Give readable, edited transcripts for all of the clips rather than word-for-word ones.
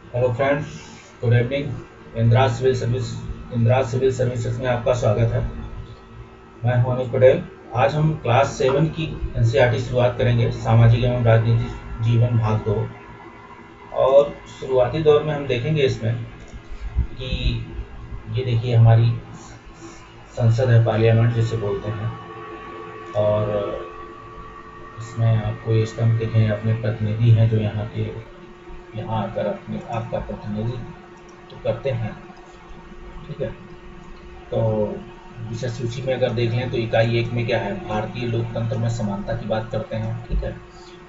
Hello friends, good evening. Indira civil services में आपका स्वागत है। मैं हूं अनुज पटेल। आज हम क्लास 7 की एनसीईआरटी शुरुआत करेंगे, सामाजिक एवं राजनीतिक जीवन भाग 2। और शुरुआती दौर में हम देखेंगे इसमें कि ये देखिए हमारी संसद है, पार्लियामेंट जिसे बोलते हैं। और इसमें आपको ये स्तंभ दिखें, अपने प्रतिनिधि हैं जो यहाँ आकर अपने आपका प्रतिनिधित्व तो करते हैं। ठीक है, तो विषय सूची में अगर देख लें तो इकाई 1 में क्या है, भारतीय लोकतंत्र में समानता की बात करते हैं। ठीक है,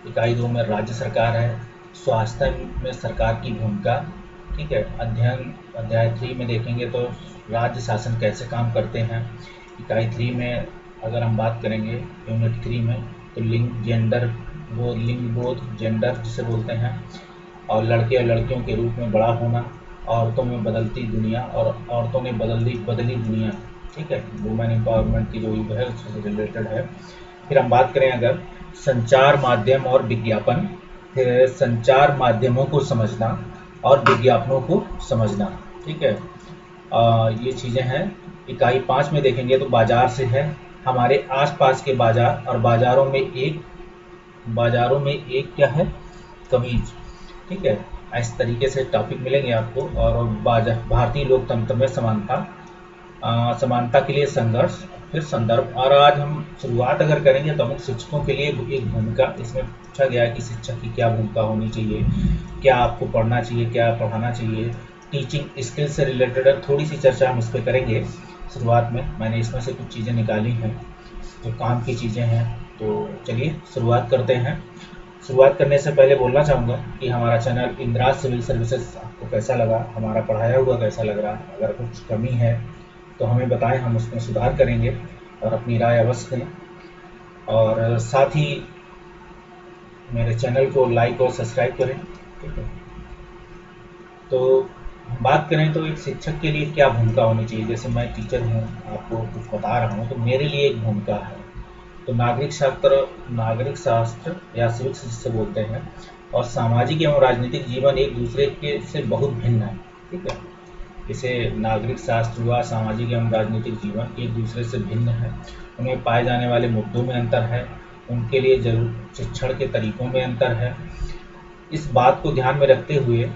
इकाई 2 में राज्य सरकार है, स्वास्थ्य में सरकार की भूमिका। ठीक है, अध्याय 3 में देखेंगे तो राज्य शासन कैसे काम करते हैं। इकाई 3 में अगर हम बात करेंगे यूनिट 3 में तो लिंग बोध जेंडर जिसे बोलते हैं, और लड़के और लड़कियों के रूप में बड़ा होना, औरतों में बदलती दुनिया और औरतों ने बदली दुनिया। ठीक है, वुमेन एम्पावरमेंट की जो युग है उससे रिलेटेड है। फिर हम बात करें अगर संचार माध्यम और विज्ञापन, फिर संचार माध्यमों को समझना और विज्ञापनों को समझना। ठीक है, ये चीज़ें हैं। इकाई 5 में देखेंगे तो बाजार से है, हमारे आसपास के बाजार और बाजारों में एक क्या है, कमीज। ठीक है, इस तरीके से टॉपिक मिलेंगे आपको। और भारतीय लोकतंत्र में समानता के लिए संघर्ष, फिर संदर्भ। और आज हम शुरुआत अगर करेंगे तो मुख्य शिक्षकों के लिए एक भूमिका, इसमें पूछा गया है कि शिक्षक की क्या भूमिका होनी चाहिए, क्या आपको पढ़ना चाहिए, क्या पढ़ाना चाहिए। टीचिंग स्किल से रिलेटेड थोड़ी सी चर्चा हम इस पर करेंगे। शुरुआत में मैंने इसमें से कुछ चीज़ें निकाली हैं जो काम की चीज़ें हैं, तो चलिए शुरुआत करते हैं। शुरुआत करने से पहले बोलना चाहूँगा कि हमारा चैनल इंदिरा सिविल सर्विसेज आपको कैसा लगा, हमारा पढ़ाया हुआ कैसा लग रहा। अगर कुछ कमी है तो हमें बताएं, हम उसमें सुधार करेंगे और अपनी राय अवश्य दें। और साथ ही मेरे चैनल को लाइक और सब्सक्राइब करें। ठीक है, तो बात करें तो एक शिक्षक के लिए क्या भूमिका होनी चाहिए। जैसे मैं टीचर हूँ, आपको कुछ बता रहा हूँ, तो मेरे लिए एक भूमिका है। तो नागरिक शास्त्र या सिविक्स जिसे बोलते हैं, और सामाजिक एवं राजनीतिक जीवन एक दूसरे के से बहुत भिन्न है। ठीक है, इसे नागरिक शास्त्र हुआ, सामाजिक एवं राजनीतिक जीवन एक दूसरे से भिन्न है। उनमें पाए जाने वाले मुद्दों में अंतर है, उनके लिए जरूर शिक्षण के तरीकों में अंतर है। इस बात को ध्यान में रखते हुए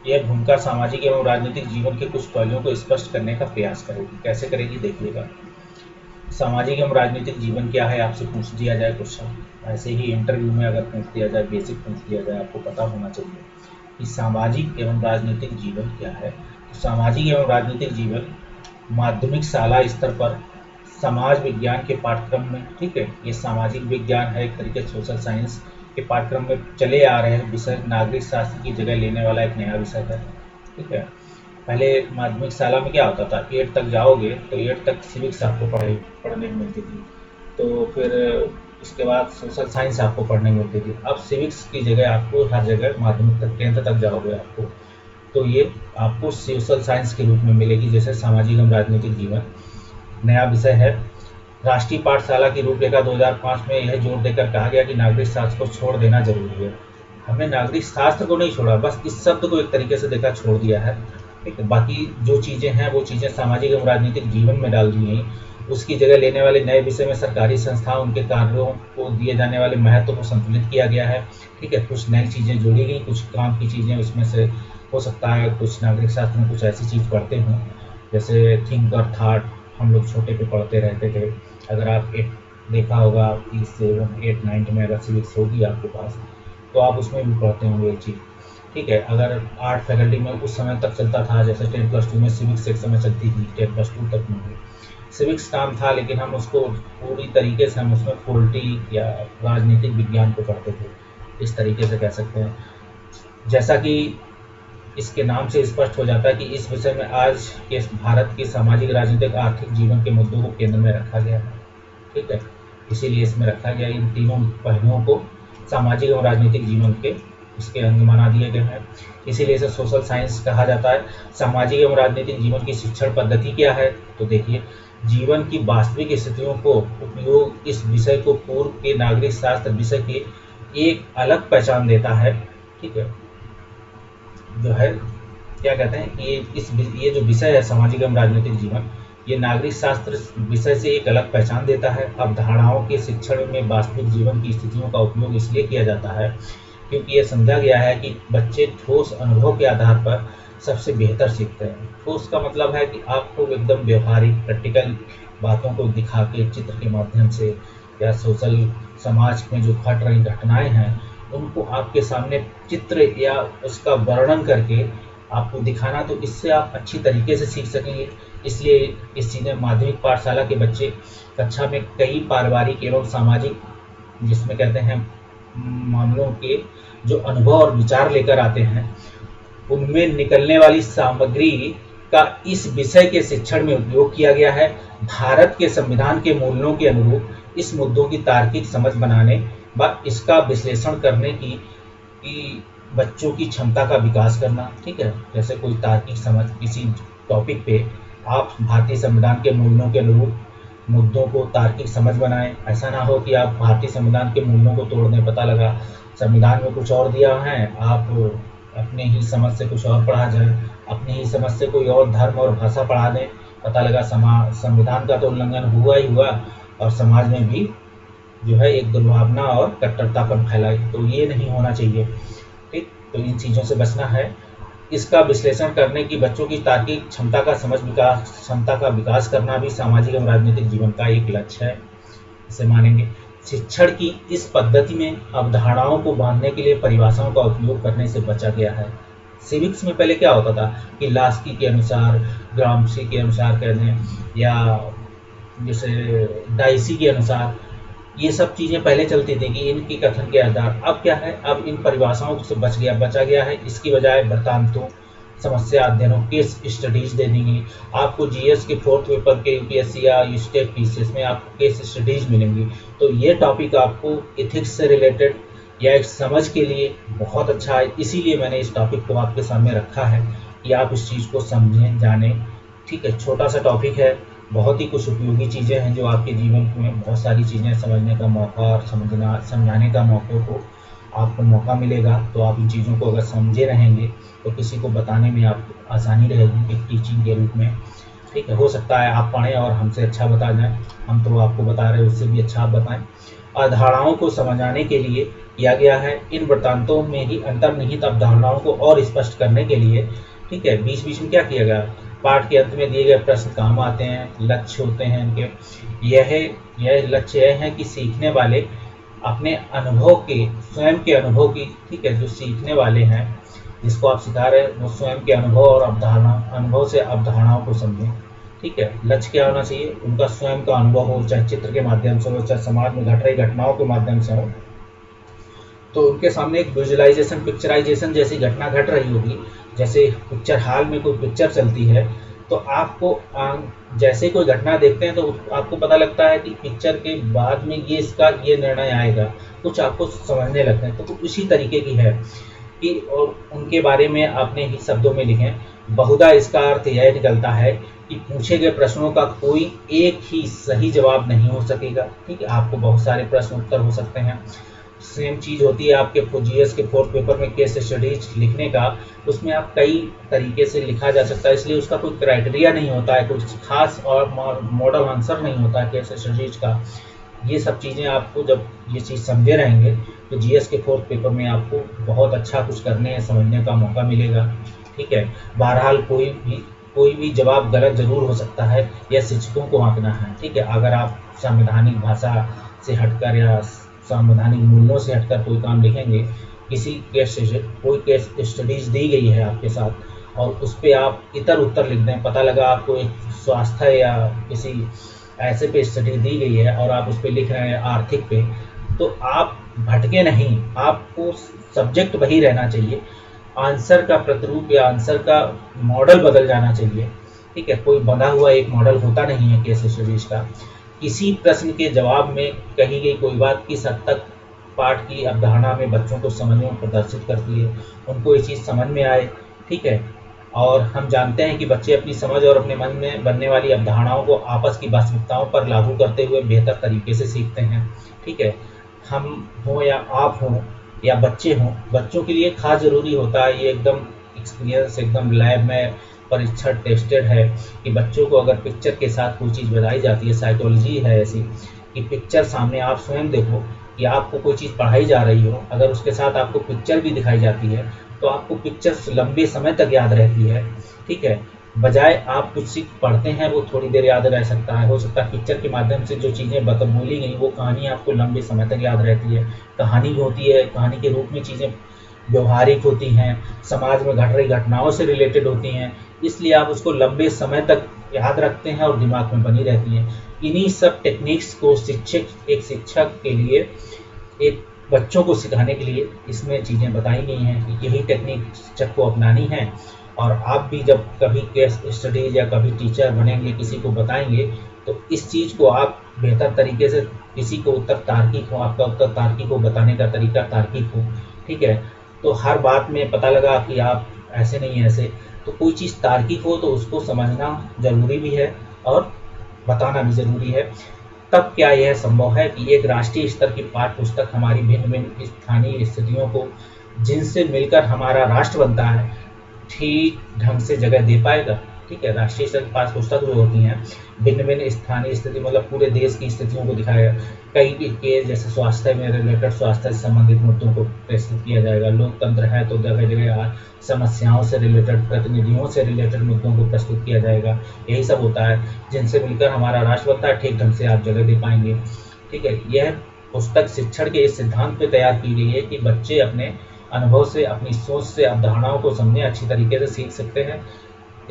यह भूमिका सामाजिक एवं राजनीतिक जीवन के कुछ पहलुओं को स्पष्ट करने का प्रयास करेगी। कैसे करेगी देखिएगा। सामाजिक एवं राजनीतिक जीवन क्या है, आपसे पूछ दिया जाए क्वेश्चन, ऐसे ही इंटरव्यू में अगर पूछ दिया जाए, बेसिक पूछ दिया जाए, आपको पता होना चाहिए कि सामाजिक एवं राजनीतिक जीवन क्या है। तो सामाजिक एवं राजनीतिक जीवन माध्यमिक शाला स्तर पर समाज विज्ञान के पाठ्यक्रम में, ठीक है, ये सामाजिक विज्ञान है, एक तरीके से सोशल साइंस के पाठ्यक्रम में चले आ रहे हैं विषय, नागरिक शास्त्र की जगह लेने वाला एक नया विषय है। ठीक है, पहले माध्यमिक शाला में क्या होता था, 8 तक जाओगे तो 8 तक सिविक्स आपको पढ़ने को मिलती थी, तो फिर इसके बाद सोशल साइंस आपको पढ़ने को मिलती थी। अब सिविक्स की जगह आपको हर जगह माध्यमिक तक 10th तक जाओगे आपको, तो ये आपको सोशल साइंस के रूप में मिलेगी। जैसे सामाजिक एवं राजनीतिक जीवन नया विषय है। राष्ट्रीय पाठशाला की रूपरेखा 2005 में यह जोर देकर कहा गया कि नागरिक शास्त्र को छोड़ देना जरूरी है। हमने नागरिक शास्त्र को नहीं छोड़ा, बस इस शब्द को एक तरीके से देखा छोड़ दिया है। ठीक है, बाकी जो चीज़ें हैं वो चीज़ें सामाजिक एवं राजनीतिक जीवन में डाल दी गई। उसकी जगह लेने वाले नए विषय में सरकारी संस्था, उनके कार्यों को दिए जाने वाले महत्व को संतुलित किया गया है। ठीक है, कुछ नई चीज़ें जोड़ी गई, कुछ काम की चीज़ें उसमें से हो सकता है कुछ नागरिक शास्त्र में कुछ ऐसी चीज़ पढ़ते हों, जैसे थिंक और थॉट हम लोग छोटे पे पढ़ते रहते थे। अगर आप देखा होगा कि 7, 8, 9 में अगर सिविक्स होगी आपके पास तो आप उसमें भी पढ़ते होंगे ये चीज़। ठीक है, अगर आर्ट फैकल्टी में उस समय तक चलता था, जैसे 10+2 में सिविक्स एक समय चलती थी, 10+2 तक में भी सिविक्स काम था, लेकिन हम उसको पूरी तरीके से हम उसमें पॉलिटी या राजनीतिक विज्ञान को पढ़ते थे, इस तरीके से कह सकते हैं। जैसा कि इसके नाम से स्पष्ट हो जाता है कि इस विषय में आज के भारत की सामाजिक राजनीतिक आर्थिक जीवन के मुद्दों को केंद्र में रखा गया है। ठीक है, इसीलिए इसमें रखा गया, इन तीनों पहलुओं को सामाजिक और राजनीतिक जीवन के इसके अंग बना दिए गए हैं, इसीलिए इसे सोशल साइंस कहा जाता है। सामाजिक एवं राजनीतिक जीवन की शिक्षण पद्धति क्या है, तो देखिए जीवन की वास्तविक स्थितियों को उपयोग इस विषय को पूर्व के नागरिक शास्त्र विषय की एक अलग पहचान देता है। ठीक है, जो है क्या कहते हैं, ये जो विषय है सामाजिक एवं राजनीतिक जीवन, ये नागरिक शास्त्र विषय से एक अलग पहचान देता है। अवधारणाओं के शिक्षण में वास्तविक जीवन की स्थितियों का उपयोग इसलिए किया जाता है क्योंकि ये समझा गया है कि बच्चे ठोस अनुभव के आधार पर सबसे बेहतर सीखते हैं। ठोस का मतलब है कि आपको एकदम व्यवहारिक प्रैक्टिकल बातों को दिखा के, चित्र के माध्यम से या सोशल समाज में जो घट रही घटनाएं हैं उनको आपके सामने चित्र या उसका वर्णन करके आपको दिखाना, तो इससे आप अच्छी तरीके से सीख सकेंगे। इसलिए इस चीज़ में माध्यमिक पाठशाला के बच्चे कक्षा में कई पारिवारिक एवं सामाजिक, जिसमें कहते हैं मामलों के जो अनुभव और विचार लेकर आते हैं, उनमें निकलने वाली सामग्री का इस विषय के शिक्षण में उपयोग किया गया है। भारत के संविधान के मूल्यों के अनुरूप इस मुद्दों की तार्किक समझ बनाने व इसका विश्लेषण करने की बच्चों की क्षमता का विकास करना। ठीक है, जैसे कोई तार्किक समझ किसी टॉपिक पे आप भारतीय संविधान के मूल्यों के अनुरूप मुद्दों को तार्किक समझ बनाएं। ऐसा ना हो कि आप भारतीय संविधान के मूल्यों को तोड़ दें, पता लगा संविधान में कुछ और दिया है, आप अपने ही समझ से कुछ और पढ़ा जाए, अपनी ही समझ से कोई और धर्म और भाषा पढ़ा दें, पता लगा संविधान का तो उल्लंघन हुआ ही हुआ और समाज में भी जो है एक दुर्भावना और कट्टरतापन फैलाई। तो ये नहीं होना चाहिए। ठीक, तो इन चीज़ों से बचना है। इसका विश्लेषण करने की बच्चों की तार्किक क्षमता का विकास करना भी सामाजिक एवं राजनीतिक जीवन का एक लक्ष्य है, इसे मानेंगे। शिक्षण की इस पद्धति में अवधारणाओं को बांधने के लिए परिभाषाओं का उपयोग करने से बचा गया है। सिविक्स में पहले क्या होता था कि लास्की के अनुसार, ग्राम्सी के अनुसार कह दें, या जैसे डाइसी के अनुसार, ये सब चीज़ें पहले चलती थी कि इनकी कथन के आधार। अब क्या है, अब इन परिभाषाओं से बचा गया है। इसकी बजाय वृत्तांतों, समस्या अध्ययनों, केस स्टडीज दे देंगे। आपको जीएस के 4th पेपर के यूपीएससी या स्टेट पीसीएस में आपको केस स्टडीज मिलेंगी। तो ये टॉपिक आपको एथिक्स से रिलेटेड या एक समझ के लिए बहुत अच्छा है। इसीलिए मैंने इस टॉपिक को आपके सामने रखा है कि आप इस चीज़ को समझें, जानें। ठीक है, छोटा सा टॉपिक है, बहुत ही कुछ उपयोगी चीज़ें हैं जो आपके जीवन में बहुत सारी चीज़ें समझने का मौका और समझाने का आपको मौका मिलेगा। तो आप इन चीज़ों को अगर समझे रहेंगे तो किसी को बताने में आपको आसानी रहेगी एक टीचिंग के रूप में। ठीक है, हो सकता है आप पढ़ें और हमसे अच्छा बता जाएं, हम तो आपको बता रहे हैं उससे भी अच्छा आप बताएं। अवधारणाओं को समझाने के लिए किया गया है। इन वृत्तांतों में ही अंतर्निहित अवधारणाओं को और स्पष्ट करने के लिए, ठीक है, बीच बीच में क्या किया गया, पाठ के अंत में दिए गए प्रश्न काम आते हैं, लक्ष्य होते हैं इनके। यह लक्ष्य यह है कि सीखने वाले अपने अनुभव के, स्वयं के अनुभव की, ठीक है, जो सीखने वाले हैं जिसको आप सिखा रहे हैं वो स्वयं के अनुभव और अनुभव से अवधारणाओं को समझें। ठीक है, लक्ष्य क्या होना चाहिए, उनका स्वयं का अनुभव हो, चाहे चित्र के माध्यम से हो, चाहे समाज में घट रही घटनाओं के माध्यम से हो। तो उनके सामने एक विजुअलाइजेशन, पिक्चराइजेशन जैसी घटना घट रही होगी, जैसे पिक्चर हॉल में कोई पिक्चर चलती है तो आपको जैसे कोई घटना देखते हैं तो आपको पता लगता है कि पिक्चर के बाद में ये निर्णय आएगा, कुछ आपको समझने लगते हैं। तो इसी तरीके की है कि और उनके बारे में अपने ही शब्दों में लिखें। बहुधा इसका अर्थ यह निकलता है कि पूछे गए प्रश्नों का कोई एक ही सही जवाब नहीं हो सकेगा। ठीक है, आपको बहुत सारे प्रश्न उत्तर हो सकते हैं। सेम चीज़ होती है आपके जीएस के 4th पेपर में केस स्टडीज लिखने का, उसमें आप कई तरीके से लिखा जा सकता है, इसलिए उसका कोई क्राइटेरिया नहीं होता है, कुछ खास और मॉडल आंसर नहीं होता है केस स्टडीज का। ये सब चीज़ें आपको जब ये चीज़ समझे रहेंगे तो जीएस के 4th पेपर में आपको बहुत अच्छा कुछ करने समझने का मौका मिलेगा। ठीक है, बहरहाल कोई भी जवाब गलत जरूर हो सकता है, यह शिक्षकों को आंकना है। ठीक है, अगर आप संवैधानिक भाषा से हटकर या संवैधानिक मूल्यों से हटकर कोई काम लिखेंगे, कोई केस स्टडीज दी गई है आपके साथ और उस पर आप इतर उत्तर लिख दें, पता लगा आपको एक स्वास्थ्य या किसी ऐसे पे स्टडी दी गई है और आप उस पर लिख रहे हैं आर्थिक पे, तो आप भटके नहीं, आपको सब्जेक्ट वही रहना चाहिए, आंसर का प्रतिरूप या आंसर का मॉडल बदल जाना चाहिए। ठीक है, कोई बंधा हुआ एक मॉडल होता नहीं है केस स्टडीज का। किसी प्रश्न के जवाब में कही गई कोई बात किस हद तक पाठ की अवधारणा में बच्चों को समझ में प्रदर्शित करती है, उनको ये चीज़ समझ में आए। ठीक है, और हम जानते हैं कि बच्चे अपनी समझ और अपने मन में बनने वाली अवधारणाओं को आपस की वास्तविकताओं पर लागू करते हुए बेहतर तरीके से सीखते हैं। ठीक है, हम हों या आप हों या बच्चे हों, बच्चों के लिए खास ज़रूरी होता है ये एकदम एक्सपीरियंस एकदम लैब में परीक्षण टेस्टेड है कि बच्चों को अगर पिक्चर के साथ कोई चीज़ बताई जाती है, साइकोलॉजी है ऐसी कि पिक्चर सामने आप स्वयं देखो कि आपको कोई चीज़ पढ़ाई जा रही हो, अगर उसके साथ आपको पिक्चर भी दिखाई जाती है तो आपको पिक्चर लंबे समय तक याद रहती है। ठीक है, बजाय आप कुछ चीज़ पढ़ते हैं वो थोड़ी देर याद रह सकता है, हो सकता है पिक्चर के माध्यम से जो चीज़ें बोली गई वो कहानी आपको लंबे समय तक याद रहती है। कहानी होती है, कहानी के रूप में चीज़ें व्यवहारिक होती हैं, समाज में घट रही घटनाओं से रिलेटेड होती हैं, इसलिए आप उसको लंबे समय तक याद रखते हैं और दिमाग में बनी रहती हैं। इन्हीं सब टेक्निक्स को एक शिक्षक के लिए, एक बच्चों को सिखाने के लिए इसमें चीज़ें बताई गई हैं कि यही टेक्निक शिक्षक को अपनानी है। और आप भी जब कभी केस स्टडीज या कभी टीचर बनेंगे, किसी को बताएंगे, तो इस चीज़ को आप बेहतर तरीके से, किसी को उत्तर तार्किक हो, आपका उत्तर तार्किक हो, बताने का तरीका तार्किक हो। ठीक है, तो हर बात में पता लगा कि आप ऐसे नहीं ऐसे, तो कोई चीज़ तार्किक हो तो उसको समझना ज़रूरी भी है और बताना भी ज़रूरी है। तब क्या यह संभव है कि एक राष्ट्रीय स्तर की पाठ्य पुस्तक हमारी भिन्न भिन्न स्थानीय स्थितियों को, जिनसे मिलकर हमारा राष्ट्र बनता है, ठीक ढंग से जगह दे पाएगा। ठीक है, राष्ट्रीय स्तर की पाठ्य पुस्तक जो होती हैं भिन्न भिन्न स्थानीय स्थिति मतलब पूरे देश की स्थितियों को दिखाएगा। कई केस जैसे स्वास्थ्य में रिलेटेड, स्वास्थ्य से संबंधित मुद्दों को प्रस्तुत किया जाएगा। लोकतंत्र है तो जगह जगह समस्याओं से रिलेटेड, प्रतिनिधियों से रिलेटेड मुद्दों को प्रस्तुत किया जाएगा। यही सब होता है जिनसे मिलकर हमारा राष्ट्र बनता है, ठीक ढंग से आप जगह दे पाएंगे। ठीक है, यह पुस्तक शिक्षण के इस सिद्धांत पर तैयार की गई है कि बच्चे अपने अनुभव से, अपनी सोच से अवधारणाओं को समझने अच्छी तरीके से सीख सकते हैं।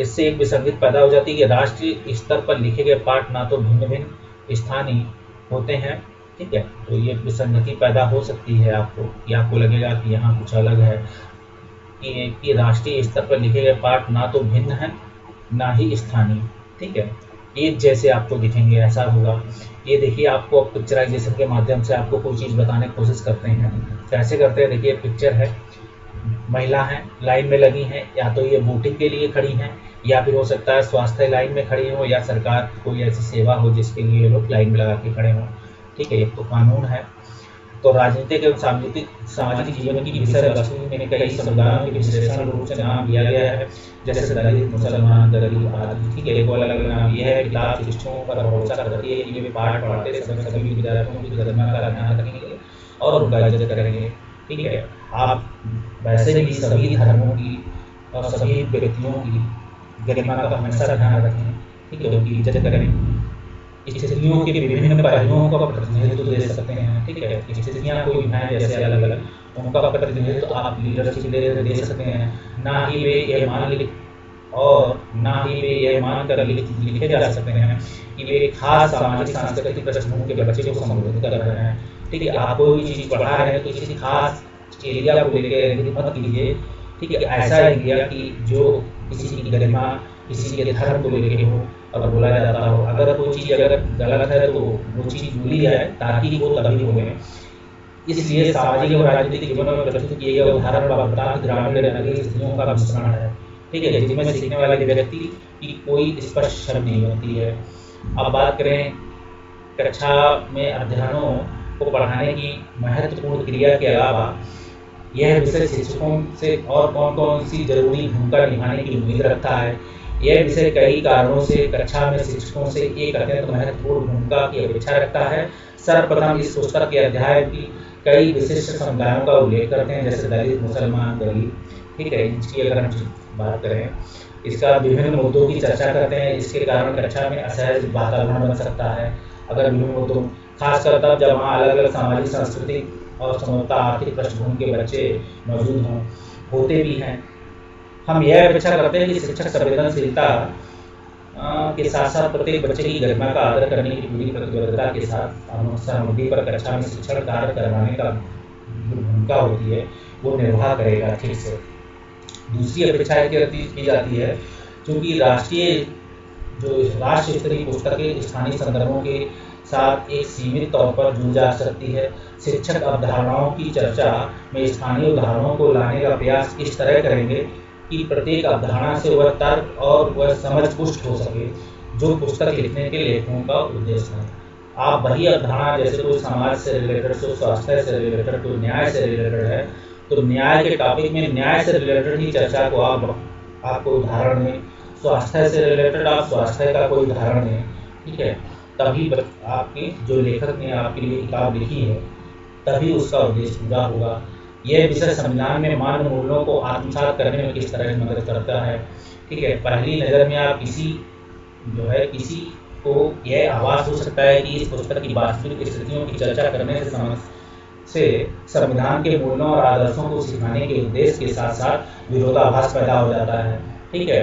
इससे एक विसंगति पैदा हो जाती है कि राष्ट्रीय स्तर पर लिखे गए पाठ ना तो भिन्न भिन्न स्थानीय होते हैं। ठीक है, तो ये विसंगति पैदा हो सकती है आपको, कि आपको लगेगा कि यहाँ कुछ अलग है, कि राष्ट्रीय स्तर पर लिखे गए पाठ ना तो भिन्न हैं ना ही स्थानीय। ठीक है, एक जैसे आपको दिखेंगे, ऐसा होगा। ये देखिए, आपको पिक्चराइजेशन के माध्यम से आपको कोई चीज़ बताने की कोशिश करते हैं। कैसे करते हैं, देखिए पिक्चर है, महिला हैं लाइन में लगी हैं, या तो ये वोटिंग के लिए खड़ी हैं, या फिर हो सकता है स्वास्थ्य लाइन में खड़ी हो, या सरकार कोई ऐसी सेवा हो जिसके लिए लोग लाइन में लगा के खड़े हों। ठीक है, एक तो कानून है। तो राजनीतिक एवं सामाजिक जीवन की विषय वस्तु में कई समुदायों के विशेषण रूप से नाम दिया गया है, जैसे दलित, मुसलमान, गरीब आदि। ठीक है, एक अलग अलग नाम यह है। किताब शिक्षकों पर भरोसा करती है कि वे पाठ पढ़ते समय सभी विद्यार्थियों की गरिमा का ध्यान रखेंगे और उनका इज्जत करेंगे। ठीक है, आप वैसे भी सभी धर्मों की और सभी व्यक्तियों की गरिमा का हमेशा ध्यान रखें। ठीक है, उनकी इज्जत करें। स्थितियों के विभिन्न पहलुओं का प्रतिनिधित्व दे सकते हैं। ठीक है, स्थितियाँ कोई हैं जैसे अलग अलग, उनका प्रतिनिधित्व आप लीडरशिप दे सकते हैं। ना ही वे यह मान कर लिखे जा सकते हैं कि वे खास सामाजिक सांस्कृतिक पृष्ठभूमि के बच्चे को संबोधित कर रहे हैं। ठीक है, आप कोई चीज़ पढ़ा रहे हैं तो किसी खास एरिया को लेकर मत कीजिए। ठीक है, ऐसा एरिया कि जो किसी की गरिमा, किसी के धर्म को लेकर हो और बोला जाता हो। अगर कोई चीज़ अगर गलत है तो वो चीज़ भूली जाए ताकि वो तभी हो। इसलिए सामाजिक और राजनीतिक जीवन में प्रस्तुत किए गए उदाहरण बाबा ग्रामीण नगरीय स्थितियों का मिश्रण है। ठीक है, जिनमें सीखने वाले व्यक्ति की कोई स्पष्ट शर्म नहीं होती है। अब बात करें कक्षा में अध्ययनों को पढ़ाने की महत्वपूर्ण क्रिया के अलावा यह विषय शिक्षकों से और कौन कौन सी जरूरी भूमिका निभाने की उम्मीद रखता है। यह विषय कई कारणों से कक्षा में शिक्षकों से एक अत्यंत महत्वपूर्ण भूमिका की अपेक्षा रखता है। सर्वप्रथम इस पुस्तक के अध्याय की कई विशिष्ट समुदायों का उल्लेख करते हैं, जैसे दलित, मुसलमान, गरीब। ठीक है, इसकी अगर हम बात करें, इसका विभिन्न मुद्दों की चर्चा करते हैं। इसके कारण कक्षा में असहज वातावरण बन सकता है। अगर विभिन्न मुद्दों, खासकर तब जब वहाँ अलग अलग सामाजिक, सांस्कृतिक और समता आर्थिक पृष्ठभूमि के बच्चे मौजूद होते भी हैं। हम यह अपेक्षा करते हैं कि शिक्षक संवेदनशीलता के साथ साथ प्रत्येक बच्चे की गरिमा का आदर करने की पूरी प्रतिबद्धता के साथ सामग्री पर कक्षा में शिक्षण कार्य करवाने का भूमिका होती है वो निर्वाह करेगा ठीक से। दूसरी अपेक्षा की जाती है क्योंकि राष्ट्रीय स्तरीय पुस्तकें स्थानीय संदर्भों के साथ एक सीमित तौर पर जुड़ जा सकती है। शिक्षक अवधारणाओं की चर्चा में स्थानीय उदाहरणों को लाने का प्रयास इस तरह करेंगे कि प्रत्येक अवधारणा से वह तर्क और वह समझ पुष्ट हो सके जो पुस्तक लिखने के लेखकों का उद्देश्य है। आप वही अवधारणा जैसे कोई समाज से रिलेटेड, कोई स्वास्थ्य से रिलेटेड, कोई न्याय से रिलेटेड है, तो न्याय के टॉपिक में न्याय से रिलेटेड ही चर्चा को आपको उदाहरण दें, स्वास्थ्य से रिलेटेड आप स्वास्थ्य का कोई उदाहरण दें, ठीक है। तभी आपके जो लेखक ने आपके लिए किताब लिखी है तभी उसका उद्देश्य पूरा होगा। यह विषय संविधान में मान्य मूल्यों को आत्मसात करने में किस तरह मदद करता है, ठीक है। पहली नज़र में आप किसी को यह आभास हो सकता है कि इस पुस्तक की वास्तविक स्थितियों की चर्चा करने से संविधान के मूल्यों और आदर्शों को सिखाने के उद्देश्य के साथ साथ विरोधाभास पैदा हो जाता है, ठीक है।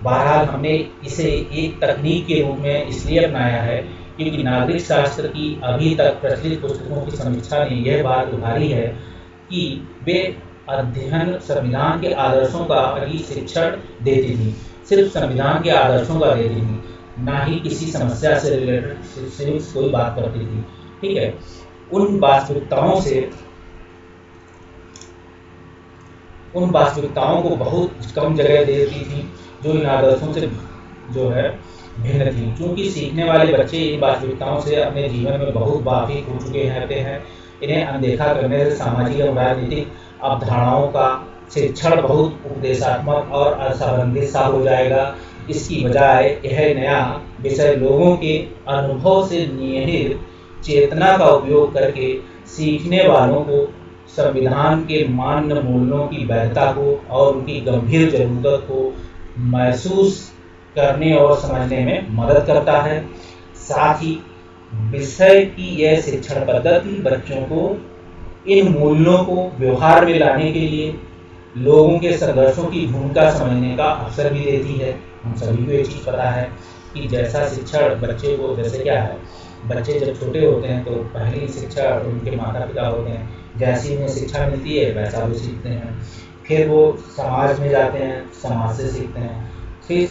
बहरहाल हमने इसे एक तकनीक के रूप में इसलिए अपनाया है क्योंकि नागरिक शास्त्र की अभी तक प्रचलित पुस्तकों की समीक्षा ने यह बात उभारी है कि वे अध्ययन संविधान के आदर्शों का ही शिक्षण देती थी, सिर्फ संविधान के आदर्शों का देती थी, ना ही किसी समस्या से रिलेटेड कोई बात करती थी, ठीक है। उन वास्तविकताओं को बहुत कम जगह देती थी जो इन आदर्शों से भिन्न थी। क्योंकि सीखने वाले बच्चे इन वास्तविकताओं से अपने जीवन में बहुत वाकिफ हो चुके रहते हैं, इन्हें अनदेखा करने से सामाजिक और राजनीतिक अवधारणाओं का शिक्षण बहुत उपदेशात्मक और असंबंधित सा हो जाएगा। इसकी बजाय यह नया विषय लोगों के अनुभव से निहित चेतना का उपयोग करके सीखने वालों को संविधान के मान्य मूल्यों की वैधता को और उनकी गंभीर जरूरत को महसूस करने और समझने में मदद करता है। साथ ही विषय की यह शिक्षण पद्धति बच्चों को इन मूल्यों को व्यवहार में लाने के लिए लोगों के संघर्षों की भूमिका समझने का अवसर भी देती है। हम सभी को ये चीज़ पता है कि जैसा शिक्षण बच्चे को, जैसे क्या है, बच्चे जब छोटे होते हैं तो पहली शिक्षा उनके माता पिता होते हैं, जैसी उन्हें शिक्षा मिलती है वैसा वो सीखते हैं। फिर वो समाज में जाते हैं, समाज से सीखते हैं। फिर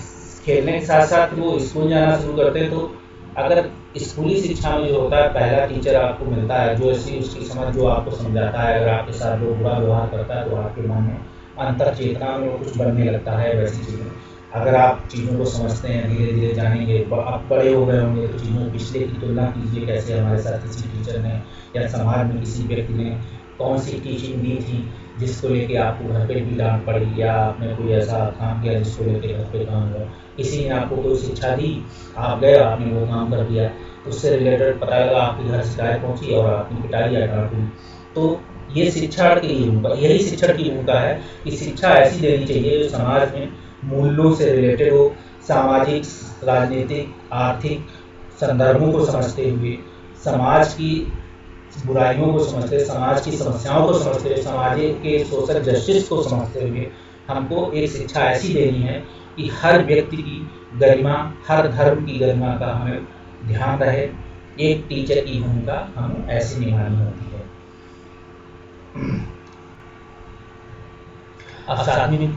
खेलने के साथ साथ वो स्कूल जाना शुरू करते हैं। तो अगर स्कूली शिक्षा में जो होता है, पहला टीचर आपको मिलता है जो ऐसी उसकी समझ जो आपको समझाता है। अगर आपके साथ लोग बुरा व्यवहार करता है तो आपके मन में अंतर चेतना में कुछ बनने लगता है वैसी चीज़ें। अगर आप चीज़ों को समझते हैं, धीरे धीरे जानेंगे, आप बड़े हो गए होंगे तो चीज़ों पिछले की तुलना कीजिए कैसे हमारे साथ किसी टीचर ने या समाज में किसी व्यक्ति ने कौन सी टीचिंग दी थी जिसको लेके आपको घर पे भी डांट पड़ी, या आपने कोई ऐसा काम किया जिसको लेके घर पे काम हुआ, किसी ने आपको कोई शिक्षा दी, आप गए आपने वो काम कर दिया, उससे रिलेटेड पता लगा आपके घर शिकायत पहुँची और आपकी पिटाई या डांट हुई। तो ये शिक्षण की भूमिका, यही शिक्षण की भूमिका है कि शिक्षा ऐसी देनी चाहिए जो समाज में मूल्यों से रिलेटेड हो, सामाजिक, राजनीतिक, आर्थिक संदर्भों को समझते हुए, समाज की बुराइयों को समझते, समाज की समस्याओं को समझते हुए, समाज के सोशल जस्टिस को समझते हुए हमको एक शिक्षा ऐसी देनी है कि हर व्यक्ति की गरिमा, हर धर्म की गरिमा का हमें ध्यान रहे। एक टीचर की भूमिका हमें ऐसी निभानी होती है। अब साथ में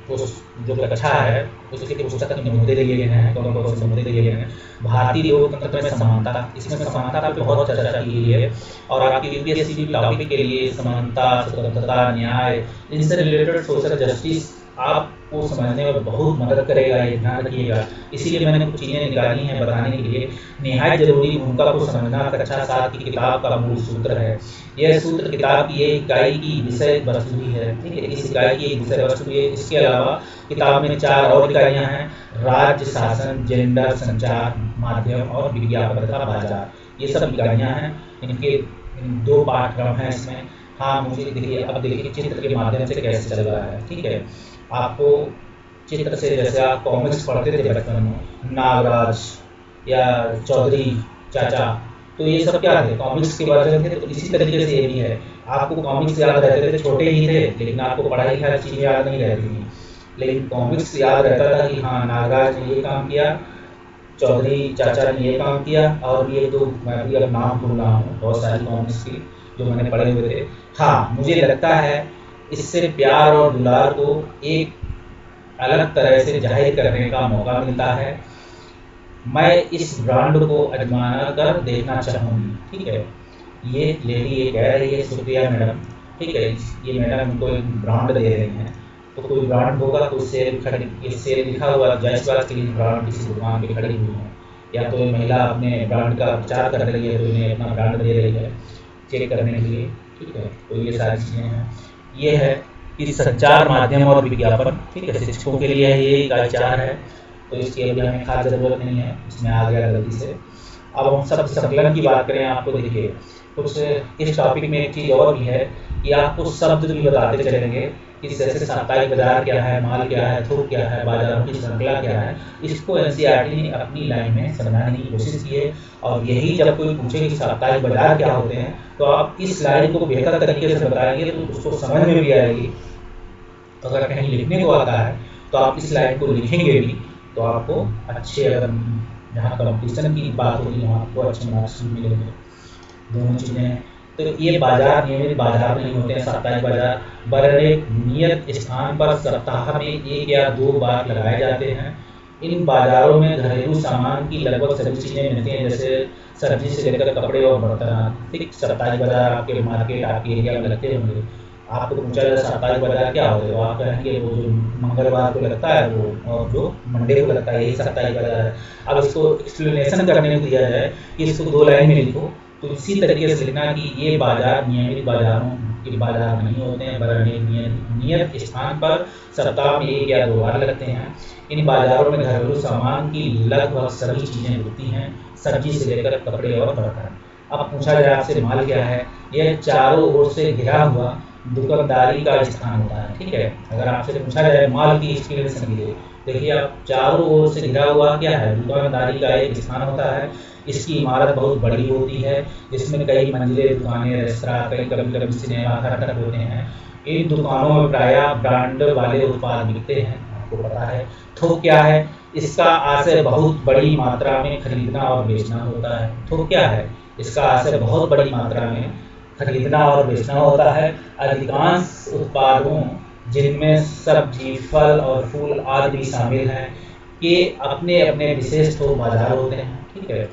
जो कक्षा है उसके पुस्तक में मुद्दे दिए गए हैं, कौन कौन से मुद्दे दिए गए हैं। भारतीय लोकतंत्र में समानता, इसमें समानता पे बहुत चर्चा की गई है और आपके यूपीएससी टॉपिक के लिए समानता, स्वतंत्रता, न्याय, इनसे रिलेटेड सोशल जस्टिस आपको समझने में बहुत मदद करेगा, ये ध्यान रखिएगा। इसीलिए मैंने कुछ चीज़ें निकाली हैं बताने के लिए। निहायत जरूरी भूमिका को समझना कक्षा 7 की किताब का मूल सूत्र है। यह सूत्र किताब की एक इकाई की विषय वस्तु भी है, ठीक है, इस इकाई की एक विषय वस्तु भी है। इसके अलावा किताब में 4 और इकाइयाँ हैं, राज्य शासन, जेंडर, संचार माध्यम और विज्ञापन का बाजार। ये सब इकाइयाँ हैं, इनके 2 पाठ्यक्रम हैं इसमें। हाँ, मुझे देखिए, अब देखिए चित्र के माध्यम से कैसे चल रहा है, ठीक है। आपको चित्र से, जैसे आप कॉमिक्स पढ़ते थे बचपन में, नागराज या चौधरी चाचा, तो ये सब क्या थे, कॉमिक्स के वर्जन थे। तो इसी तरीके से ये भी है, आपको कॉमिक्स याद रहते थे, छोटे ही थे लेकिन आपको पढ़ाई की हर चीज़ याद नहीं रहती थी, लेकिन कॉमिक्स याद रहता था कि हाँ नागराज ने ये काम किया, चौधरी चाचा ने ये काम किया, और ये तो मैं भी अब नाम भूल रहा हूँ बहुत सारी कॉमिक्स की जो मैंने पढ़े हुए थे। हाँ, मुझे लगता है इससे प्यार और दुलार को एक अलग तरह से जाहिर करने का मौका मिलता है। मैं इस ब्रांड को आजमा कर देखना चाहूँगी, ठीक है। ये लेडी ये कह रही है, सुप्रिया मैडम, ठीक है, ये मैडम उनको एक ब्रांड दे रही हैं। तो कोई ब्रांड होगा तो सेल लिखा हुआ जायसवाल की ब्रांड किसी दुकान पे खड़ी हुई है, या तो ये महिला अपने ब्रांड का प्रचार कर रही है तो इन्हें अपना ब्रांड दे रही है चेक करने के लिए, ठीक है। तो ये सारी चीज़ें हैं। ये है कि संचार माध्यम और विज्ञापन, ठीक है, शिक्षकों के लिए ये एक आचार है, तो इसकी अभी हमें खास ज़रूरत नहीं है, इसमें आ गया गलती से। अब हम शब्द संकलन की बात करें, आपको देखिए कुछ इस टॉपिक में एक चीज़ और भी है कि आपको शब्द भी बताते चलेंगे कि जैसे साप्ताहिक बाजार क्या है, माल क्या है, थोक क्या है, बाजारों की श्रृंखला क्या है। इसको एनसीईआरटी ने अपनी लाइन में समझाने की कोशिश की है, और यही जब कोई पूछे कि साप्ताहिक बाजार क्या होते हैं, तो आप इस लाइन को बेहतर तरीके से बताएंगे तो उसको समझ में भी आएगी। अगर कहीं लिखने को आता है तो आप इस लाइन को लिखेंगे भी तो आपको अच्छे, अगर जहाँ कंपटीशन की बात होगी वहाँ आपको अच्छे मार्क्स मिलेंगे। दोनों चीज़ें हैं। तो ये बाजार नियमित बाजार नहीं होते हैं, साप्ताहिक बाजार बरए एक नियत स्थान पर सप्ताह में 1 या 2 बार लगाए जाते हैं। इन बाजारों में घरेलू सामान की लगभग सभी चीज़ें मिलती हैं, जैसे सब्जी से लेकर कपड़े और बर्तन। ठीक, साप्ताहिक बाजार आपके मार्केट आपके एरिया में लगते होंगे। आपको पूछा जाए साप्ताहिक बाजार क्या होता है, तो आप कहेंगे वो जो मंगलवार को लगता है वो, और जो मंडे को लगता है, यही साप्ताहिक बाजार है। अब इसको एक्सप्लेनेशन करने को दिया जाए कि इसको 2 लाइन में लिखो, तो इसी तरीके से लिखना कि ये बाजार नियमित बाजारों के बाजार नहीं होते हैं, बल्कि नियत स्थान पर सप्ताह में 1 या 2 बार लगते हैं। इन बाजारों में घरेलू सामान की लगभग सभी चीज़ें मिलती हैं, सब्जी से लेकर कपड़े और बर्तन। अब पूछा जाए आपसे माल क्या है, यह चारों ओर से घिरा हुआ दुकानदारी का स्थान होता है। ठीक है, अगर आपसे पूछा जाए माल की एक्सप्लेनेशन के लिए, देखिए आप चारों ओर से घिरा हुआ क्या है, दुकानदारी का एक स्थान होता है। इसकी इमारत बहुत बड़ी होती है, जिसमें कई मंजिलें, दुकानें, रेस्तरां, कई कभी कभी सिनेमा घर तक होते हैं। इन दुकानों में प्रायः ब्रांड वाले उत्पाद बिकते हैं, आपको पता है। थोक क्या है, इसका आशय बहुत बड़ी मात्रा में खरीदना और बेचना होता है। थोक क्या है, इसका आशय बहुत बड़ी मात्रा में खरीदना और बेचना होता है। अधिकांश उत्पादों, जिनमें सब्जी, फल और फूल आदि भी शामिल हैं, के अपने अपने विशेष थोक बाजार होते हैं। ठीक है,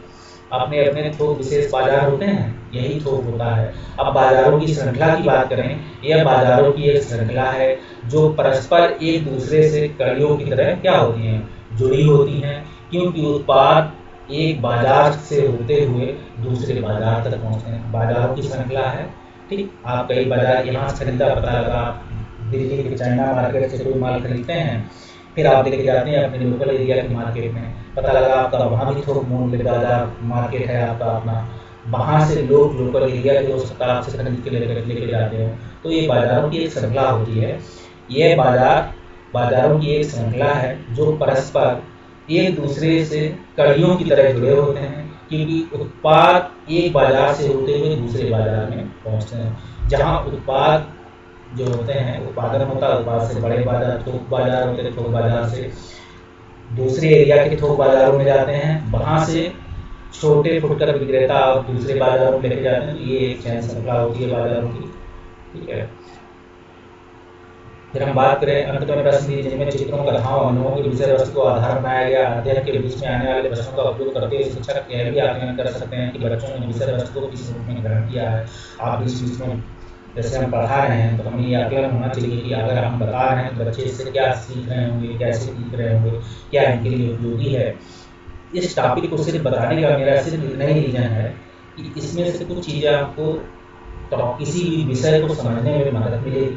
अपने अपने थोक विशेष बाजार होते हैं, यही थोक होता है। अब बाजारों की श्रृंखला की बात करें, यह बाजारों की एक श्रृंखला है जो परस्पर एक दूसरे से कड़ियों की तरह क्या होती हैं, जुड़ी होती हैं, क्योंकि उत्पाद एक बाजार से होते हुए दूसरे बाजार तक पहुँचते हैं। बाजारों की श्रृंखला है। ठीक, आप कई बाजार यहाँ से खरीदा, पता लगा आप दिल्ली के चाइना मार्केट से कोई माल खरीदते हैं, फिर आप लेके जाते हैं अपने लोकल एरिया की मार्केट में, पता लगा आपका वहाँ भी थोक मूल्य बाजार मार्केट है आपका अपना, वहाँ से लोग लोकल एरिया के हो सकता है आपसे खरीद के लेके जाते हो। तो ये बाजारों की एक श्रृंखला होती है। ये बाजारों की एक श्रृंखला है जो परस्पर एक दूसरे से कड़ियों की तरह जुड़े होते हैं, क्योंकि उत्पाद एक बाजार से होते हुए दूसरे बाजार में पहुंचते हैं। जहां उत्पाद जो होते हैं, उत्पादन होता है, उत्पाद से बड़े बाजार थोक बाजार होते हैं, थोक बाजार से दूसरे एरिया के थोक बाजारों में जाते हैं, वहां से छोटे फुटकर विक्रेता और दूसरे बाजारों में लेके जाते हैं। तो ये एक चैन श्रृंखला होती है बाजारों की। ठीक है, फिर हम बात करें अंत में प्रश्न, जिनमें चित्रों, कथाओं, अनुभवों के विषय वस्तु को आधार बनाया गया। अध्ययन के बीच में आने वाले प्रश्नों का उपयोग करते हुए शिक्षक यह भी आकलन कर सकते हैं कि बच्चों ने विषय वस्तु को किस रूप में ग्रहण किया है। आप बीच बीच में जैसे हम पढ़ा रहे हैं तो हमें ये आकलन होना चाहिए कि अगर हम बता रहे हैं तो बच्चे इससे क्या सीख रहे होंगे, कैसे सीख रहे होंगे, क्या इनके लिए उपयोगी है। इस टॉपिक को सिर्फ बताने का मेरा सिर्फ इतना ही रीजन है कि इसमें से कुछ चीज़ें आपको तो किसी भी विषय को समझने में मदद मिलेगी।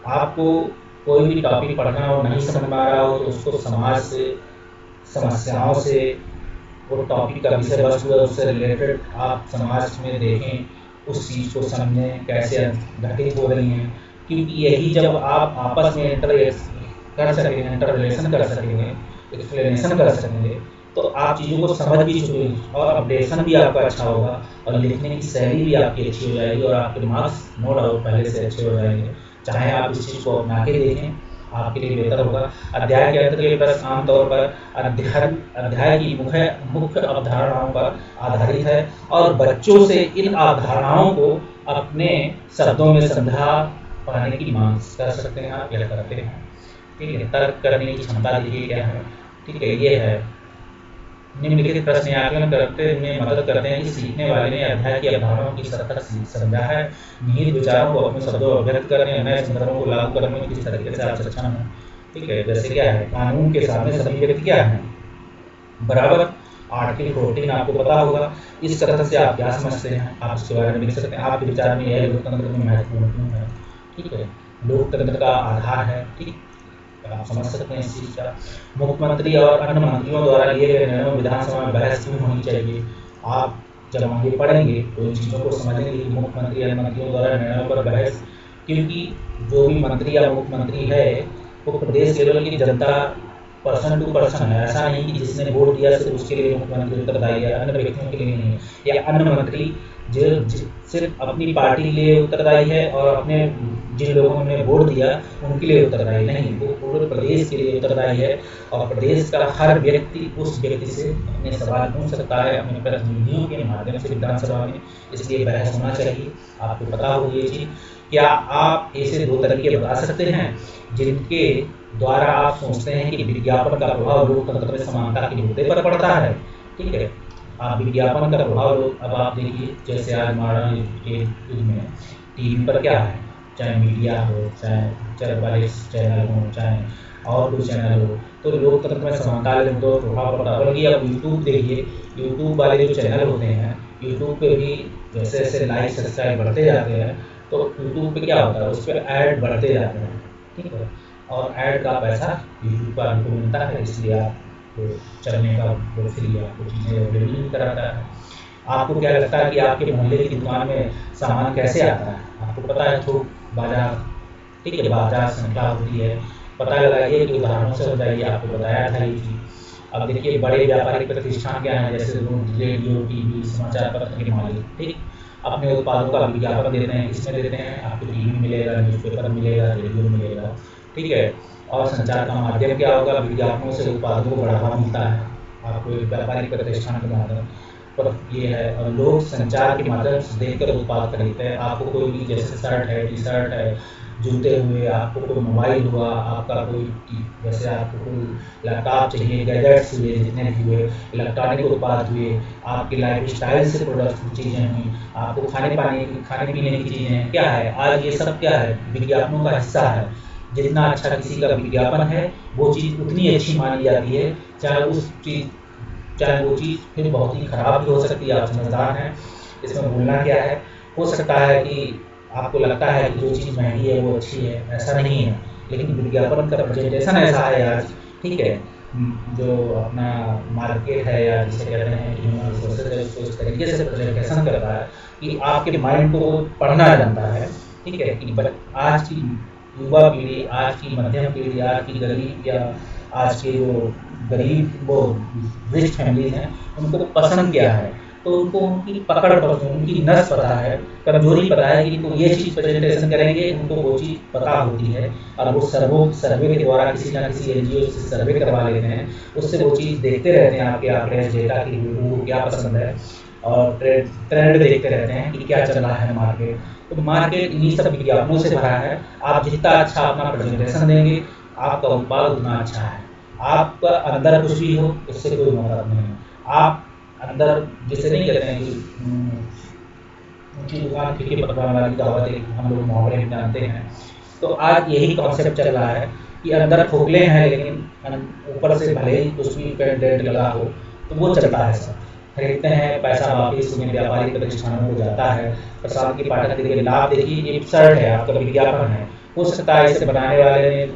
आपको कोई भी टॉपिक पढ़ना हो, नहीं समझ में आ रहा हो, तो उसको समाज से, समस्याओं से, वो टॉपिक का विषय वस्तु है उससे रिलेटेड आप समाज में देखें, उस चीज़ को समझें कैसे घटित हो रही हैं। क्योंकि यही जब आप आपस में इंटर रिलेशन कर सकेंगे, एक्सप्लेनेशन कर सकेंगे, तो आप चीज़ों को समझ भी चुके और अपडेशन भी आपका अच्छा होगा, और लिखने की शैली भी आपकी अच्छी हो जाएगी, और आपके मार्क्स नो डाउट पहले से अच्छे हो जाएंगे। चाहे आप इस चीज़ को अपना के देखें, आपके लिए बेहतर होगा। अध्याय के अंत के प्रश्न आमतौर पर अध्याय की मुख्य अवधारणाओं पर आधारित है, और बच्चों से इन अवधारणाओं को अपने शब्दों में समझा पाने की मांग कर सकते हैं, आप यह करते हैं। ठीक है, तर्क करने की क्षमता देखिए क्या है। ठीक है, ये है निम्नलिखित प्रश्न आकलन करते हुए मदद करते हैं कि सीखने वाले ने अध्याय की अवधारणाओं की सतह समझा है, निहित विचारों को अपने शब्दों में व्यक्त करने, नए संदर्भों को लागू करने में किस तरीके से आप सक्षम हैं। ठीक है, जैसे क्या है, कानून के सामने सभी व्यक्ति क्या है बराबर, आर्टिकल 14 आपको पता होगा। इस तरह से आप क्या समझते हैं, आप इसके बारे में लिख सकते हैं। आपके विचार में यह लोकतंत्र में महत्वपूर्ण है। ठीक है, लोकतंत्र का आधार है। ठीक, आप समझ सकते हैं इस चीज़ का। मुख्यमंत्री और अन्य मंत्रियों द्वारा लिए गए निर्णयों विधानसभा में बहस भी होनी चाहिए। आप जब आगे पढ़ेंगे तो इन चीज़ों को समझेंगे कि मुख्यमंत्री या मंत्रियों द्वारा निर्णयों पर बहस, क्योंकि जो भी मंत्री या मुख्यमंत्री है वो प्रदेश लेवल की जनता पर्सन टू पर्सन है। ऐसा नहीं कि जिसने वोट दिया सिर्फ उसके लिए मुख्यमंत्री उत्तरदायी है, अन्य व्यक्तियों के लिए नहीं है। या अन्य मंत्री जो सिर्फ अपनी पार्टी के लिए उत्तरदायी है और अपने जिन लोगों ने वोट दिया उनके लिए उत्तरदायी नहीं, वो पूरे प्रदेश के लिए उत्तरदायी है। और प्रदेश का हर व्यक्ति उस व्यक्ति से अपने सवाल पूछ सकता है अपने प्रतिनिधियों के माध्यम से विधानसभा में। इसलिए बहस होना चाहिए। आपको पता हो ये चीज़। क्या आप ऐसे 2 तरीके बता सकते हैं जिनके द्वारा आप सोचते हैं कि विज्ञापन का प्रभाव लोकतंत्र में समानता के मुद्दे पर पड़ता है? ठीक है, आप विज्ञापन का प्रभाव अब आप देखिए, जैसे आज मॉडर्न युग में टीवी पर क्या है, चाहे मीडिया हो, चाहे 44 चैनल हो, चाहे और कोई चैनल हो, तो लोकतंत्र में समानता के मुद्दों पर प्रभाव पड़ता है। बल्कि अब यूट्यूब देखिए, यूट्यूब वाले जो चैनल होते हैं, यूट्यूब पे भी जैसे जैसे लाइक सब्सक्राइब बढ़ते जाते हैं तो यूट्यूब पे क्या होता है, उस पर ऐड बढ़ते जाते हैं। ठीक है, और ऐड का पैसा यूट्यूब पर आपको मिलता है, इसलिए आपको चलने का वो फ्री आपको चीज़ें अवेलेबल कराता है। आपको क्या लगता है कि आपके मोहल्ले की दुकान में सामान कैसे आता है? आपको पता है, थोक बाजार, ठीक है, बाजार श्रृंखला होती है। पता लगाइए कि उदाहरणों से बताइए, आपको बताया था ये चीज़। अब देखिए, बड़े व्यापारिक प्रतिष्ठान क्या हैं, जैसे रेडियो, टीवी, समाचार पत्र के मालिक, ठीक, अपने उत्पादों का विज्ञापन देते हैं। किसमें देते हैं? आपको टीवी मिलेगा, न्यूज़पेपर मिलेगा, रेडियो मिलेगा। ठीक है, और संचार का माध्यम क्या होगा? विज्ञापनों से उत्पादों को बढ़ावा मिलता है आपको एक व्यापारिक प्रतिष्ठान के माध्यम पर ये है। और लोग संचार के माध्यम से देखकर उत्पाद खरीदते हैं। आपको कोई भी, जैसे शर्ट है, टी शर्ट है, जूते हुए, आपको कोई मोबाइल हुआ, आपका कोई जैसे आपको कोई लैपटॉप चाहिए, गैजेट्स हुए, जितने भी हुए इलेक्ट्रॉनिक उत्पाद हुए, आपकी लाइफ स्टाइल से प्रोडक्ट चीज़ें हुई, आपको खाने पीने की चीज़ें, क्या है आज ये सब क्या है? विज्ञापनों का हिस्सा है। जितना अच्छा किसी का विज्ञापन है वो चीज़ उतनी अच्छी मानी जाती है, चाहे वो चीज़ फिर बहुत ही खराब भी हो सकती है। आप समझदार हैं, इसमें बोलना क्या है। हो सकता है कि आपको लगता है कि जो चीज़ महंगी है वो अच्छी है, ऐसा नहीं है। लेकिन विज्ञापन का प्रेजेंटेशन ऐसा है आज, ठीक है, जो अपना मार्केट है या जिसे कहते हैं ह्यूमन रिसोर्सेज है, उसको इस तरीके से प्रेजेंटेशन करता है कि आपके माइंड को पढ़ना जानता है। ठीक है, कि आज की युवा पीढ़ी, आज की मध्यम पीढ़ी, आज की गरीब या आज के जो गरीब वो रिच फैमिलीज हैं, उनको पसंद क्या है, तो उनको उनकी पकड़ पता, उनकी नस पता है, कमजोरी पता है कि इनको ये चीज़ प्रेजेंटेशन करेंगे, उनको वो चीज़ पता होती है। और वो सर्वे के द्वारा किसी ना किसी NGO से सर्वे करवा लेते हैं, उससे वो चीज़ देखते रहते हैं आपके आंकड़े डेटा की लोगों को क्या पसंद है, और ट्रेंड देखते रहते हैं कि क्या चल रहा है मार्केट। तो मार्केट इन्हीं सब विज्ञापनों से भरा है। आप जितना अच्छा अपना प्रेजेंटेशन देंगे, आपका उत्पाद उतना अच्छा है। आपका अंदर कुछ भी हो, उससे कोई मतलब नहीं है। आप अंदर जैसे नहीं कहते हैं कि उनकी दुकान फीके पकवान वाली कहावत है, हम लोग मुहावरे में जानते हैं। तो आज यही कॉन्सेप्ट चल रहा है कि अंदर खोखले हैं, लेकिन ऊपर से भले ही कुछ भी पेंट लगा हो, तो वो चलता है। सब खरीदते हैं, पैसा वापिस उन्हें व्यापारिक प्रतिष्ठानों को जाता है। प्रसाद की पाठक के लिए लाभ देखिए, एक शर्ट है, आपका विज्ञापन है। हो सकता है इसे बनाने वाले ने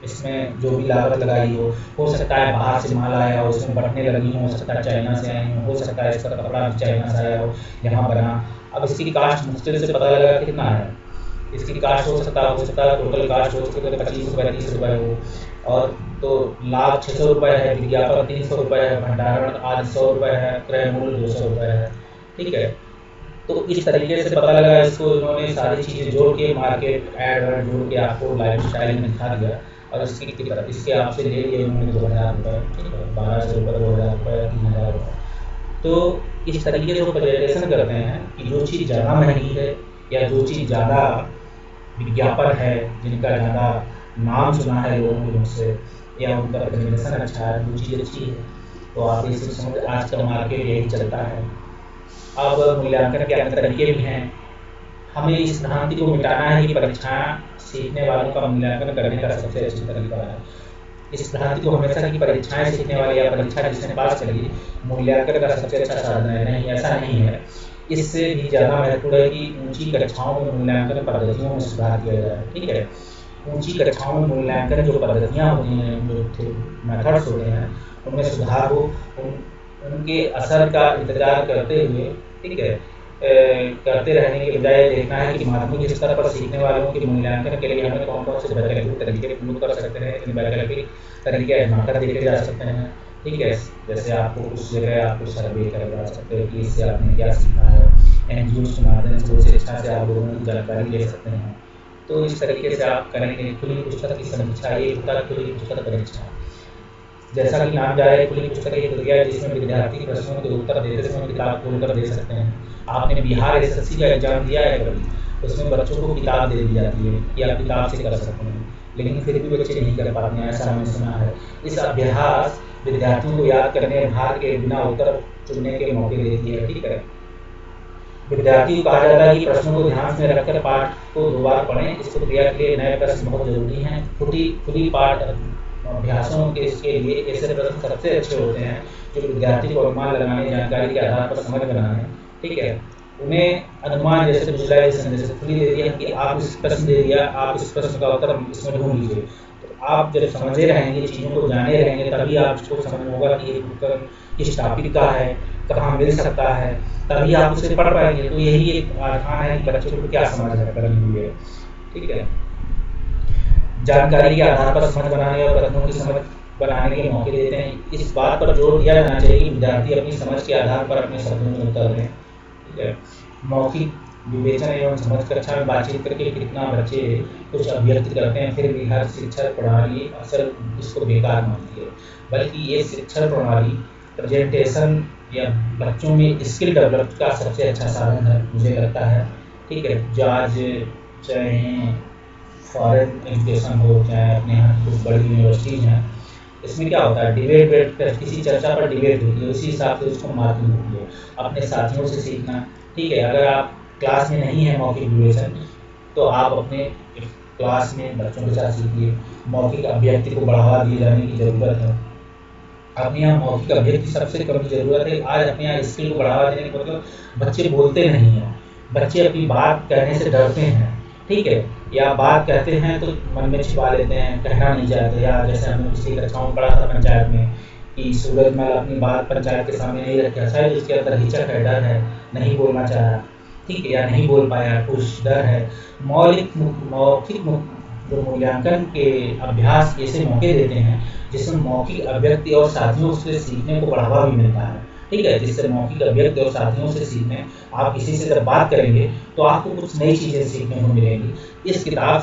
इसमें जो भी लागत लगाई हो सकता है बाहर से माल आया हो, उसमें बटने लगी हो सकता है चाइना से आई हो सकता है इसका कपड़ा भी चाइना से आया हो, यहाँ बना। अब इसकी कास्ट मुश्किल से पता लगा कितना है, इसकी कास्ट हो सकता है टोटल कास्ट हो सकता है 25 रुपये 30 रुपये हो, और तो लाभ 600 रुपये है, विज्ञापन 300 रुपये है, भंडारण आज 100 रुपये है, क्रय मूल्य 200 रुपये है। ठीक है, तो इस तरीके से पता लगा इसको, इन्होंने सारी चीज़ें जोड़ के मार्केट ऐड जोड़ के आपको लाइफ स्टाइल में दिखा दिया, और इसके आपसे ले लिए उन्होंने 2000 रुपये, 1200 रुपये, 2000 रुपये, 3000 रुपये। तो इस तरीके से वो प्रेजेंटेशन करते हैं कि जो चीज़ ज़्यादा महंगी है या जो चीज़ ज़्यादा विज्ञापन है, जिनका ज़्यादा नाम सुना है लोगों के मुझसे, या उनका प्रेजेंटेशन अच्छा है, वो चीज़ अच्छी है, तो आप इसे समझ। आज का मार्केट यही चलता है। अब मूल्यांकन के अन्य तरीके भी हैं। हमें इस भ्रांति को मिटाना है कि परीक्षा सीखने वालों का मूल्यांकन करने का सबसे अच्छा तरीका है। इस भ्रांति को हमेशा कि परीक्षाएं सीखने वाले या परीक्षा जिसने पास करी मूल्यांकन का सबसे अच्छा साधन है, नहीं, ऐसा नहीं है। इससे भी ज़्यादा महत्वपूर्ण है कि ऊंची कक्षाओं में मूल्यांकन पद्धतियों में सुधार किया जाए। ठीक है, ऊंची कक्षाओं में मूल्यांकन जो पद्धतियाँ होती हैं, जो मेथड्स होते हैं, उनमें सुधार हो, उनके असर का इंतजार करते हुए, ठीक है, करते रहने के बजाय देखना है कि माध्यमिक स्तर पर सीखने वालों के मूल्यांकन के लिए हमें कौन कौन से वैकल्पिक तरीके प्रयोग कर सकते हैं, इन वैकल्पिक तरीके आजमाकर देखे जा सकते हैं। ठीक है, जैसे आपको उस जगह आपको सर्वे करवा सकते हो कि इससे आपने क्या सीखा है, एनजीओ के माध्यम से उस शिक्षा से आप लोगों की जानकारी ले सकते हैं। तो इस तरीके से आप करेंगे। खुली पुस्तक की समीक्षा, ये होता है खुली पुस्तक परीक्षा। जैसा कि नाम जा रहा है, खुली पुस्तक एक प्रक्रिया है जिसमें विद्यार्थी प्रश्नों के उत्तर देते समय किताब खोलकर दे सकते हैं। आपने बिहार एसएससी का एग्जाम दिया है कभी? उसमें बच्चों को किताब दे दी जाती है कि आप किताब से कर सकते हैं, लेकिन फिर भी बच्चे नहीं कर पाते हैं, ऐसा हमने सुना है। इस अभ्यास विद्यार्थियों को याद करने और भार के बिना उत्तर चुनने के मौके देती है। ठीक है, विद्यार्थी को कहा जाता है कि प्रश्नों को ध्यान में रखकर पाठ को 2 बार पढ़ें। इस प्रक्रिया के लिए नए प्रश्न बहुत जरूरी हैं। खुली पाठ अभ्यासों के इसके लिए ऐसे प्रश्न सबसे अच्छे होते हैं जो विद्यार्थी को अनुमान लगाने, जानकारी के आधार पर समझ बनाने, ठीक है, उन्हें अनुमान जैसे विजुअलाइजेशन, जैसे खुली दे दिया कि आप इस प्रश्न दे दिया, आप इस प्रश्न का उत्तर इसमें ढूंढ लीजिए। तो आप जब समझे रहेंगे, चीज़ों को जाने रहेंगे, तभी आपको समझ होगा कि ये उत्तर किस टॉपिक का है, कहाँ मिल सकता है, तभी आप उसे पढ़ पाएंगे। तो यही एक आधार है कि बच्चों को क्या समझ करनी हुई है। ठीक है, जानकारी के आधार पर समझ बनाने और प्रश्नों की समझ बनाने के मौके देते हैं। इस बात पर जोर दिया जाना चाहिए कि विद्यार्थी अपनी समझ के आधार पर अपने शब्दों में उत्तर दें। ठीक है, मौखिक विवेचन एवं समझ कक्षा में बातचीत करके कितना बच्चे कुछ अभिव्यक्त करते हैं, फिर भी हर शिक्षा प्रणाली अक्सर इसको बेकार मानती है। बल्कि ये शिक्षा प्रणाली प्रेजेंटेशन या बच्चों में स्किल डेवलप का सबसे अच्छा साधन है, मुझे लगता है। ठीक है, जो आज चाहे फॉरेन एजुकेशन हो, चाहे अपने यहाँ कुछ बड़ी यूनिवर्सिटीज हैं, इसमें क्या होता है, डिबेट किसी चर्चा पर डिबेट होती है, उसी हिसाब से उसको मार्किंग होती है। अपने साथियों से सीखना। ठीक है, अगर आप क्लास में नहीं है मौखिक विवेचन, तो आप अपने क्लास में बच्चों के साथ सीखिए। मौखिक अभिव्यक्ति को बढ़ावा दिए जाने की ज़रूरत है। अपने यहाँ मौखिक अभिव्यक्ति सबसे कम ज़रूरत है। आज अपने यहाँ स्किल को बढ़ावा देने का मतलब बच्चे बोलते नहीं हैं, बच्चे अपनी बात कहने से डरते हैं। ठीक है, या बात कहते हैं तो मन में छिपा लेते हैं, कहना नहीं चाहते। या जैसे हमने पिछली कक्षाओं में पढ़ा था पंचायत में कि सूरजमल अपनी बात पंचायत के सामने नहीं रखा, शायद उसके अंदर हिचक है, डर है, नहीं बोलना चाह रहा। ठीक है, या नहीं बोल पाया, कुछ डर है। मौखिक जो मूल्यांकन के अभ्यास ऐसे मौके देते हैं जिसमें मौखिक अभिव्यक्ति और साथियों से सीखने को बढ़ावा भी मिलता है। ठीक है, जिससे मौखिक अभिव्यक्ति और साथियों से सीखने, आप किसी से जब बात करेंगे तो आपको कुछ नई चीज़ें सीखने को मिलेंगी। इस किताब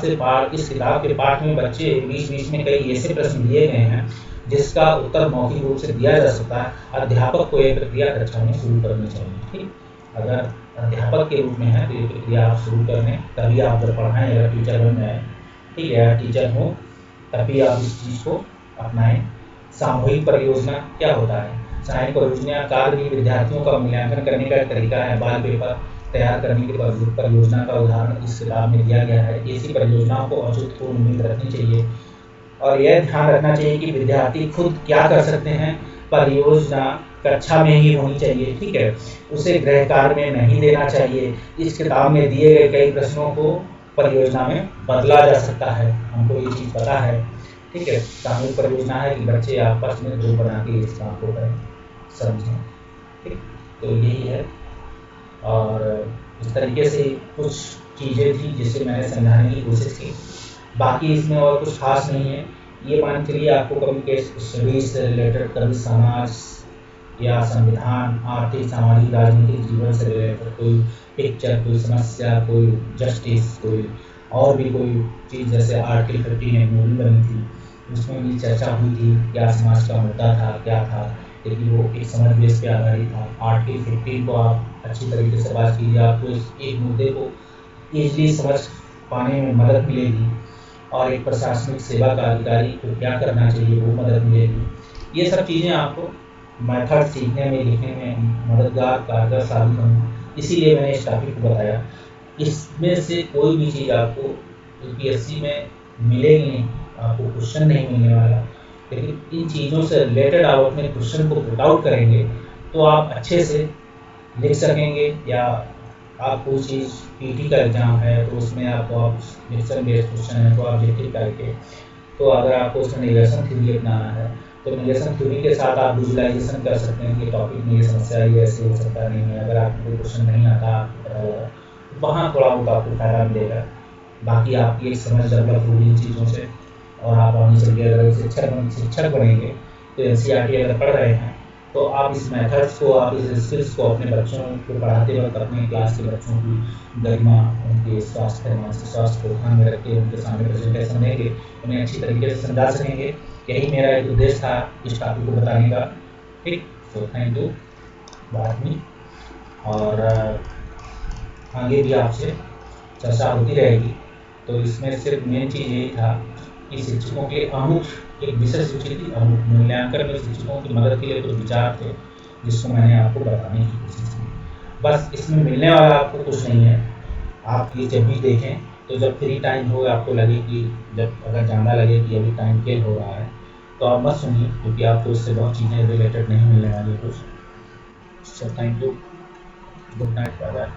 के पाठ में बच्चे बीच बीच में कई ऐसे प्रश्न दिए गए हैं जिसका उत्तर मौखिक रूप से दिया जा सकता है। अध्यापक को यह प्रक्रिया कक्षा में शुरू करनी चाहिए। ठीक, अगर अध्यापक के रूप में है तो ये प्रक्रिया आप शुरू कर लें, तभी आप जब पढ़ाएं, अगर टीचर बन जाए, ठीक है, टीचर हो, तभी आप इस चीज़ को अपनाएं। सामूहिक परियोजना क्या होता है? सामूहिक परियोजना कार्य भी विद्यार्थियों का मूल्यांकन करने का एक तरीका है। बाल पेपर तैयार करने की परियोजना का उदाहरण इस किताब में दिया गया है। ऐसी परियोजनाओं को औचित्यपूर्ण उम्मीद रखनी चाहिए और यह ध्यान रखना चाहिए कि विद्यार्थी खुद क्या कर सकते हैं। परियोजना कक्षा में ही होनी चाहिए। ठीक है, उसे गृह कार्य में नहीं देना चाहिए। इस किताब में दिए गए कई प्रश्नों को परियोजना में बदला जा सकता है, हमको ये चीज़ पता है। ठीक है, सामूहिक परियोजना है कि बच्चे आपस में ग्रुप बना के इस काम को करें, समझें। ठीक, तो यही है। और इस तरीके से कुछ चीज़ें थी जिसे मैंने समझाने की कोशिश की। बाकी इसमें और कुछ खास नहीं है। ये मान चलिए आपको कम्युनिकेशन स्टडीज से रिलेटेड, कभी समाज या संविधान, आर्थिक, सामाजिक, राजनीतिक जीवन से रिलेटेड कोई पिक्चर, कोई समस्या, कोई जस्टिस, कोई और भी कोई चीज़, जैसे आर्टिकल 15 एक मूवी बनी थी, उसमें भी चर्चा हुई थी क्या समाज का मुद्दा था, क्या था, लेकिन वो एक समझ बेस पे आधारित था। आर्टिकल 15 को आप अच्छी तरीके से बात कीजिए, आपको इस एक मुद्दे को ईजिली समझ पाने में मदद मिलेगी और एक प्रशासनिक सेवा का अधिकारी को क्या करना चाहिए वो मदद मिलेगी। ये सब चीज़ें आपको मेथड सीखने में, लिखने में मददगार, कारगर साबित होंगी। इसीलिए मैंने इस टॉपिक को बताया। इसमें से कोई भी चीज़ आपको यूपीएससी में मिलेगी नहीं, आपको क्वेश्चन नहीं मिलने वाला, लेकिन इन चीज़ों से रिलेटेड आप अपने क्वेश्चन को पुट आउट करेंगे तो आप अच्छे से लिख सकेंगे, या आप कोई चीज़ पीटी का एग्ज़ाम है तो उसमें आपको आप मिक्सर बेस्ड क्वेश्चन है तो आप लिख करके, तो अगर आपको उसमें नेगेशन थ्योरी अपनाना है तो नेगेशन थ्योरी के साथ आप विजुअलाइजेशन कर सकते हैं कि टॉपिक में ये समस्या ये ऐसे हो सकता नहीं है। अगर आपको कोई क्वेश्चन नहीं आता आपको पता होगा, वहाँ थोड़ा बहुत आपको फायदा मिलेगा। बाकी आपकी एक समझ डेवलप होगी इन चीज़ों से, और आप आगे चल के अगर शिक्षक बनेंगे तो एनसीईआरटी अगर पढ़ रहे हैं तो आप इस मेथड्स को, आप इस स्किल्स को अपने बच्चों को पढ़ाते वक्त अपने क्लास के बच्चों की गरिमा, उनके स्वास्थ्य, मानसिक स्वास्थ्य को ध्यान में रख के उनके सामने प्रेजेंटेशन देंगे, उन्हें अच्छी तरीके से समझा सकेंगे। यही मेरा एक उद्देश्य था इस टॉपिक को बताने का। ठीक, सो थैंक यू। बाद में और आगे भी आपसे चर्चा होती रहेगी। तो इसमें सिर्फ मेन चीज़ यही था कि शिक्षकों के अमुख एक विषय सूची थी, अमुक मूल्यांकन में शिक्षकों की मदद के लिए कुछ विचार थे जिसको मैंने आपको बताने की कोशिश की। बस इसमें मिलने वाला आपको कुछ नहीं है। आप ये जब भी देखें तो जब फ्री टाइम हो, आपको लगे कि जब अगर ज़्यादा लगे कि अभी टाइम किल हो रहा है तो आप मत सुनिए, क्योंकि आपको इससे बहुत चीज़ें रिलेटेड नहीं मिलने वाली कुछ। So thank you, good night, bye bye.